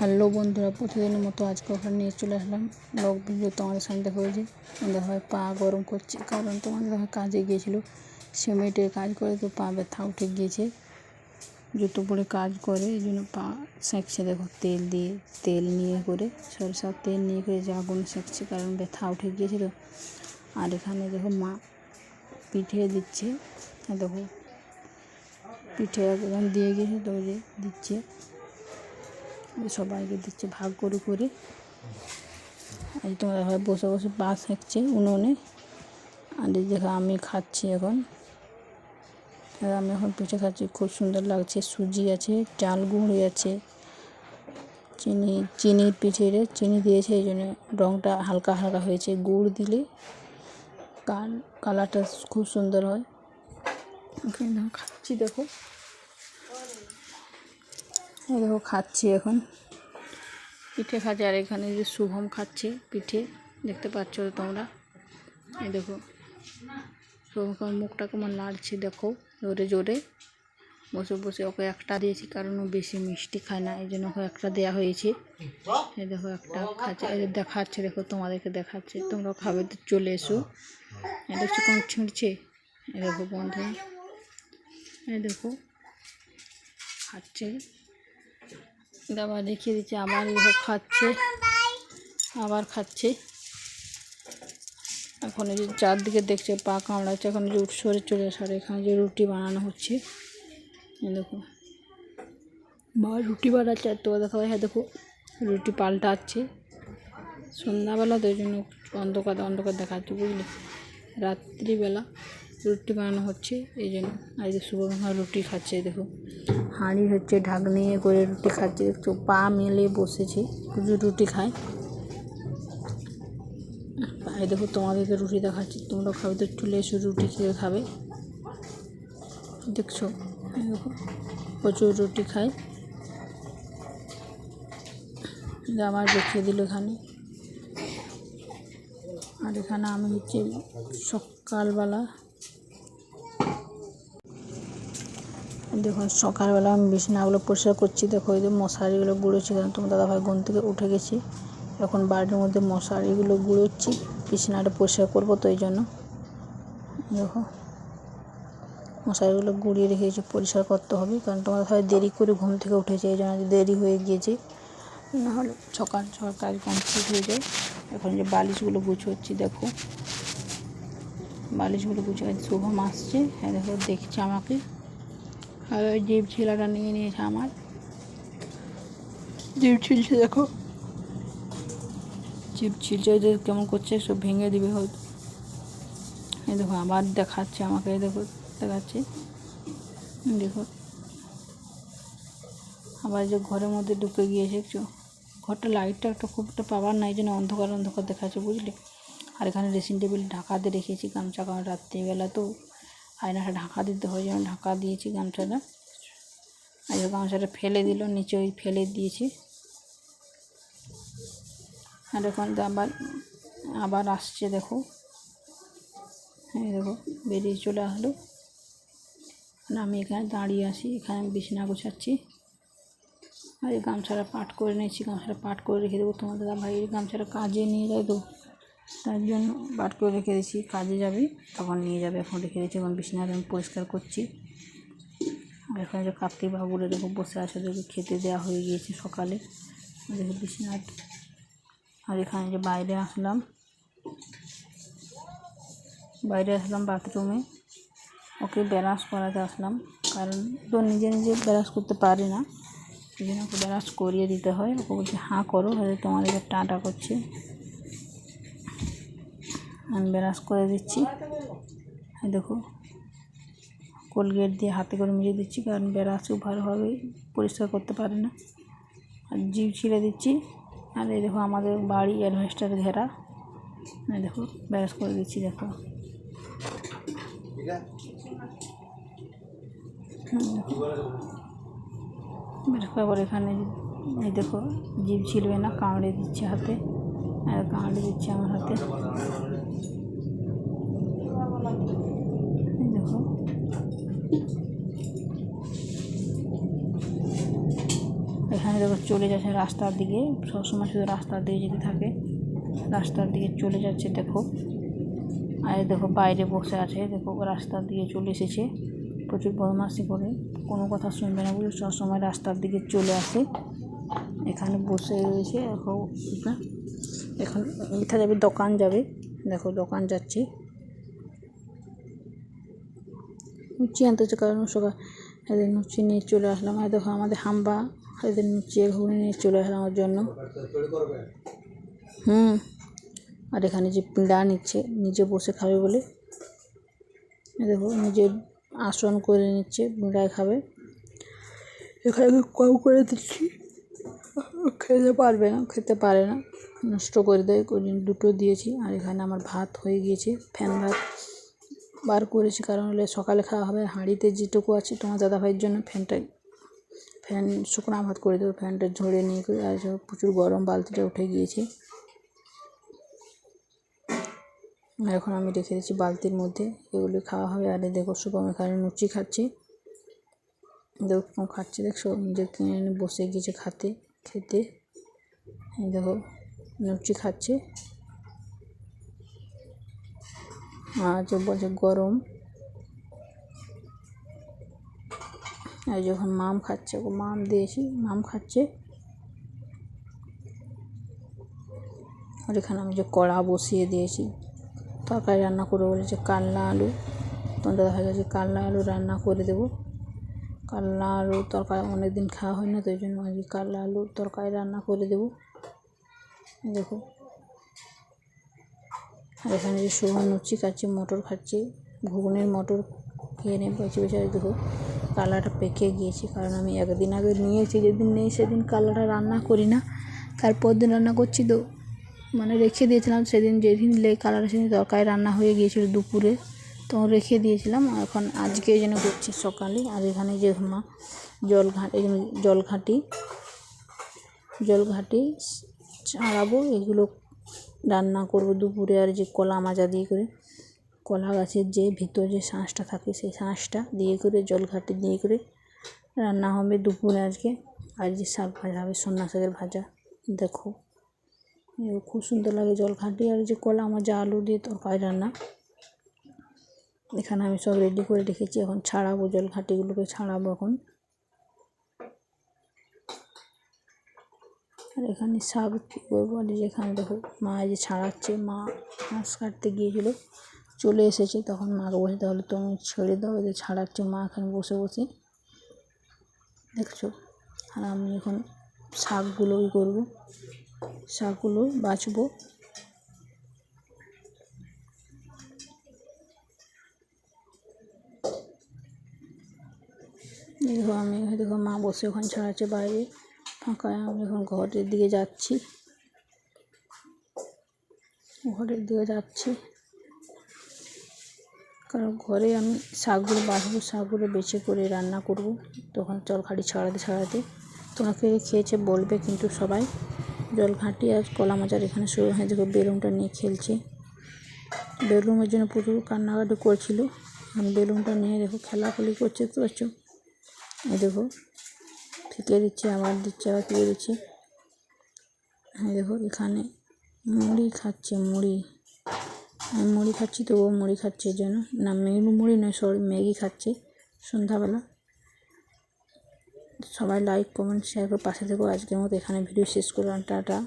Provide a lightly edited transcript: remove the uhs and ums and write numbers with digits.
Hello বন্ধুরা, প্রতিদিনের মতো আজকে ওখানে নিয়ে চলে আসলাম ব্লগ ভিডিও। তোমাদের সামনে দেখা হয়েছে আমাদের হয় পা গরম করছে, কারণ তোমাদের হয় কাজে গিয়েছিলো, সিমেন্টের কাজ করে তো পা ব্যথা উঠে গিয়েছে। জুতো পরে কাজ করে এই জন্য পা সেঁকছে। দেখো তেল নিয়ে করে, সরষার তেল নিয়ে করে যে আগুন সেঁকছে, কারণ ব্যথা উঠে গিয়েছিলো। আর এখানে দেখো মা পিঠে দিচ্ছে, দেখো পিঠে একদম দিয়ে গিয়েছে তো যে দিচ্ছে, সবাইকে দিচ্ছে ভাগ করে করে। আর তোমরা হয় বসে বসে পা সেঁকছে উনুনে। আর দেখো আমি খাচ্ছি এখন, আমি এখন পিঠে খাচ্ছি, খুব সুন্দর লাগছে। সুজি আছে, চাল গুঁড়ি আছে, চিনির পিঠের চিনি দিয়েছে, এই জন্য রঙটা হালকা হালকা হয়েছে। গুড় দিলে কালারটা খুব সুন্দর হয়। ওখানে খাচ্ছি, দেখো খাচ্ছি এখন পিঠে খাচ্ছে। আর এখানে যে শুভম খাচ্ছে পিঠে, দেখতে পাচ্ছ তোমরা। এই দেখো শুভম মুখটা কেমন নাড়ছে, দেখো জোরে জোরে বসে বসে। ওকে একটা দিয়েছি, কারণ ও বেশি মিষ্টি খায় না, এই জন্য ওকে একটা দেওয়া হয়েছে। এই দেখো একটা খাচ্ছে, দেখাচ্ছে, দেখো তোমাদেরকে দেখাচ্ছে, তোমরা খাবে তো চলে এসো। এই দেখছো কেমন ছিঁড়ছে, এই দেখো বন্ধু, এই দেখো খাচ্ছে। আবার দেখিয়ে দিচ্ছে, আবার আবার খাচ্ছে। এখন এই যে চারদিকে দেখছে পা কামড়াচ্ছে, এখন যে সরে চলে আসে। আর এখানে যে রুটি বানানো হচ্ছে, দেখো মা রুটি বানাচ্ছে। তো দেখো, হ্যাঁ দেখো রুটি পাল্টাচ্ছে। সন্ধ্যাবেলা তো ওই জন্য অন্ধকার অন্ধকার দেখাচ্ছে, বুঝলে। রাত্রিবেলা রুটি বানানো হচ্ছে এই জন্য। আর যে শুভমা রুটি খাচ্ছে, দেখো হাঁড়ি হচ্ছে, ঢাকনি করে রুটি খাচ্ছে। দেখছো পা মেলে বসেছে, প্রচুর রুটি খায়। এই দেখো তোমাদেরকে রুটি দেখাচ্ছি, তোমরা খাবে তো চলে এসো, রুটি খেয়ে খাবে। দেখছো দেখো প্রচুর রুটি খায়। আমার দেখিয়ে দিল এখানে। আর এখানে আমি হচ্ছে সকালবেলা, দেখুন সকালবেলা আমি বিছানাগুলো পরিষ্কার করছি। দেখো এই যে মশারিগুলো গুঁড়োচ্ছি, কারণ তোমার দাদাভাই ঘুম থেকে উঠে গেছি। এখন বাড়ির মধ্যে মশারিগুলো গুঁড়োচ্ছি, বিছানাটা পরিষ্কার করবো, তো এই জন্য দেখো মশারিগুলো গুঁড়িয়ে রেখেছি, পরিষ্কার করতে হবে। কারণ তোমার দাদাভাই দেরি করে ঘুম থেকে উঠেছে, এই জন্য দেরি হয়ে গিয়েছে, নাহলে সকাল কাজ কমপ্লিট হয়ে যায়। এখন যে বালিশগুলো গুছোচ্ছি, দেখো বালিশগুলো গুছিয়ে শুভম আসছে। হ্যাঁ দেখো দেখছে আমাকে, আর ওই জিভ ছিলাটা নিয়ে নিয়েছে, আমার জিভ ছিলছে, দেখো জিভ ছিলছে, যে কেমন করছে, সব ভেঙে দিবে হয়তো। এই দেখো আবার দেখাচ্ছে আমাকে, দেখো দেখাচ্ছে, দেখো আবার যে ঘরের মধ্যে ঢুকে গিয়েছে। একটু ঘরটা লাইটটা একটা খুব একটা পাওয়ার নাই, যেন অন্ধকার অন্ধকার দেখাচ্ছে, বুঝলে। আর এখানে ড্রেসিং টেবিল ঢাকা দিয়ে রেখেছি গামছা, কারণ রাত্রিবেলা তো আয়নাটা ঢাকা দিতে হয়, যেন ঢাকা দিয়েছি গামছাটা। আর গামছাটা ফেলে দিল নিচে, ওই ফেলে দিয়েছি। আর এখন আবার আসছে, দেখো এই দেখো বেরিয়ে চলে আসলো। আমি এখানে দাঁড়িয়ে আছি, এখানে আমি বিছানা গোছাচ্ছি। আর এই গামছাটা পাট করে নিয়েছি, গামছাটা পাট করে রেখে দেবো। তোমার দাদা ভাই গামছাটা কাজে নিয়ে যায় তো, তার জন্য পাট করে রেখে দিয়েছি, কাজে যাবে তখন নিয়ে যাবে, এখন রেখে দিয়েছি। এখন বিছানাটা আমি পরিষ্কার করছি। আর এখানে যে কার্তিক বাবুরা দেখো বসে আছে, দেখো খেতে দেওয়া হয়ে গিয়েছে সকালে, দেখো বিছানাটা। আর এখানে যে বাইরে আসলাম বাথরুমে, ওকে ব্রাশ করাতে আসলাম, কারণ তো নিজে নিজে ব্রাশ করতে পারে না, এই জন্য ওকে ব্রাশ করিয়ে দিতে হয়। ওকে বলছে হাঁ করো, হয়তো তোমাদেরকে টাটা করছে। আমি ব্রাশ করে দিচ্ছি, দেখো কোলগেট দিয়ে হাতে করে মুছে দিচ্ছি, কারণ ব্রাশও ভালোভাবে পরিষ্কার করতে পারে না। আর জিভ ছিঁড়ে দিচ্ছি। আর এই দেখো আমাদের বাড়ি অ্যালভেস্টার ঘেরা, দেখো ব্রাশ করে দিচ্ছি, দেখো ব্রাশ করার পর এখানে এই দেখো জিভ ছিলবে না, কামড়ে দিচ্ছে হাতে, আর কামড়ে দিচ্ছে আমার হাতে, দেখো এখানে এখানে দেখো চলে যাচ্ছে রাস্তার দিকে, সবসময় শুধু রাস্তার দিকে যেতে থাকে, রাস্তার দিকে চলে যাচ্ছে দেখো। আর দেখো বাইরে বসে আছে, দেখো রাস্তার দিকে চলে এসেছে, প্রচুর বদমাশি করে, কোনো কথা শুনবে না বুঝে সবসময় রাস্তার দিকে চলে আসে। এখানে বসে রয়েছে এখন মিঠা যাবে, দোকান যাবে, দেখো দোকান যাচ্ছে, লুচি আনতেছে, কারণ সকাল এদের লুচি নিয়ে চলে আসলাম। আর দেখো আমাদের হাম্বা এদের লুচি ঘুরে নিয়ে চলে আসলাম আমার জন্য। আর এখানে যে পিঁড়া নিচ্ছে, নিজে বসে খাবে বলে, দেখো নিজে আসন করে নিচ্ছে, পিঁড়ায় খাবে। এখানে কম করে দিচ্ছি, খেতে পারবে না, খেতে পারে না, নষ্ট করে দেয়, ওই জন্য দুটো দিয়েছি। আর এখানে আমার ভাত হয়ে গিয়েছে, ফ্যান ভাত বার করেছি, কারণ হলে সকালে খাওয়া হবে। হাঁড়িতে যেটুকু আছে তোমার দাদাভাইয়ের জন্য ফ্যান শুকনো ভাত করে দেবো, ফ্যানটা ঝরে নিয়ে করে। আর প্রচুর গরম, বালতিটা উঠে গিয়েছে, এখন আমি রেখে দিচ্ছি বালতির মধ্যে, এগুলি খাওয়া হবে। আর দেখো শুভম এখানে লুচি খাচ্ছে, দেখো খাচ্ছে, দেখছো নিজে কিনে এনে বসে গিয়েছে খেতে। দেখো লুচি খাচ্ছে, আর বলছে গরম। আর যখন মাম খাচ্ছে, ও মাম দিয়েছি, মাম খাচ্ছে। আর এখানে আমি যে কড়া বসিয়ে দিয়েছি, তরকারি রান্না করে বলেছে কালনা আলু, তোমার দাদা ভাই কাছে কালনা আলু রান্না করে দেবো। কালনা আলু তরকারি অনেক দিন খাওয়া হয় না, তো ওই জন্য আজকে কালনা আলু তরকারি রান্না করে দেবো। দেখো আর এখানে যে শুভম লুচি খাচ্ছে, মটর খাচ্ছে, ঘুগনির মটর খেয়ে নিয়ে বেছে বেছে। দেখো কালাটা পেকে গিয়েছে, কারণ আমি একদিন আগে নিয়েছি, যেদিন নেই সেদিন কালাটা রান্না করি না, তারপর দিন রান্না করছি, তো মানে রেখে দিয়েছিলাম সেদিন, যেদিন কালার সেদিন তরকারি রান্না হয়ে গিয়েছিল দুপুরে, তখন রেখে দিয়েছিলাম। এখন আজকে যেন করছি সকালে। আর এখানে যে মা জলঘাটি ছাড়াবো, এগুলো রান্না করবো দুপুরে। আর যে কলা মাজা দিয়ে করে, কলা গাছের যে ভিতর যে শাঁসটা থাকে, সেই শাঁসটা দিয়ে করে জলঘাটি দিয়ে করে রান্না হবে দুপুরে আজকে। আর যে শাক ভাজা হবে, সন্না শাকের ভাজা, দেখো খুব সুন্দর লাগে জলঘাটি। আর যে কলা মাজা আলু দিয়ে তরকারি রান্না, এখানে আমি সব রেডি করে রেখেছি, এখন ছাড়াবো জলঘাটিগুলোকে, ছাড়াবো এখন। আর এখানে শাক বলে, যেখানে দেখো মা যে ছাড়াচ্ছে, মা ঘাস কাটতে গিয়েছিল, চলে এসেছে, তখন মাকে বসে তাহলে তুমি ছেড়ে দাও, এদের ছাড়াচ্ছে মা এখানে বসে বসে, দেখছো। আর আমি এখন শাকগুলোই করবো, শাকগুলো বাছবো। দেখো মা বসে ওখানে ছাড়াচ্ছে বাইরে ফাঁকায়। আমি এখন ঘরের দিকে যাচ্ছি, কারণ ঘরে আমি শাকগুলো বাছবো, শাকগুলো বেছে করে রান্না করব। তখন জলঘাটি ছাড়াতে তোমরা কে খেয়েছে বলবে কিন্তু সবাই। জলঘাটি আর কলা মাজার এখানে শুরু হয়ে, দেখো বেলুনটা নিয়ে খেলছে, বেলুনের জন্য প্রচুর কান্নাকাটি করছিল, বেলুনটা নিয়ে দেখো খেলাখেলি করছে, দেখতে পাচ্ছ। এই দেখো ফিকে দিচ্ছে, আবার দিচ্ছে, আবার ফিকে দিচ্ছে। দেখো এখানে মুড়ি খাচ্ছে, আমি মুড়ি খাচ্ছি, তো ও মুড়ি খাচ্ছে, এর জন্য না মুড়ি নয়, ম্যাগি খাচ্ছে সন্ধ্যাবেলা। সবাই লাইক কমেন্ট শেয়ার করে পাশে থেকো। আজকের মতো এখানে ভিডিও শেষ করলাম, টাটা।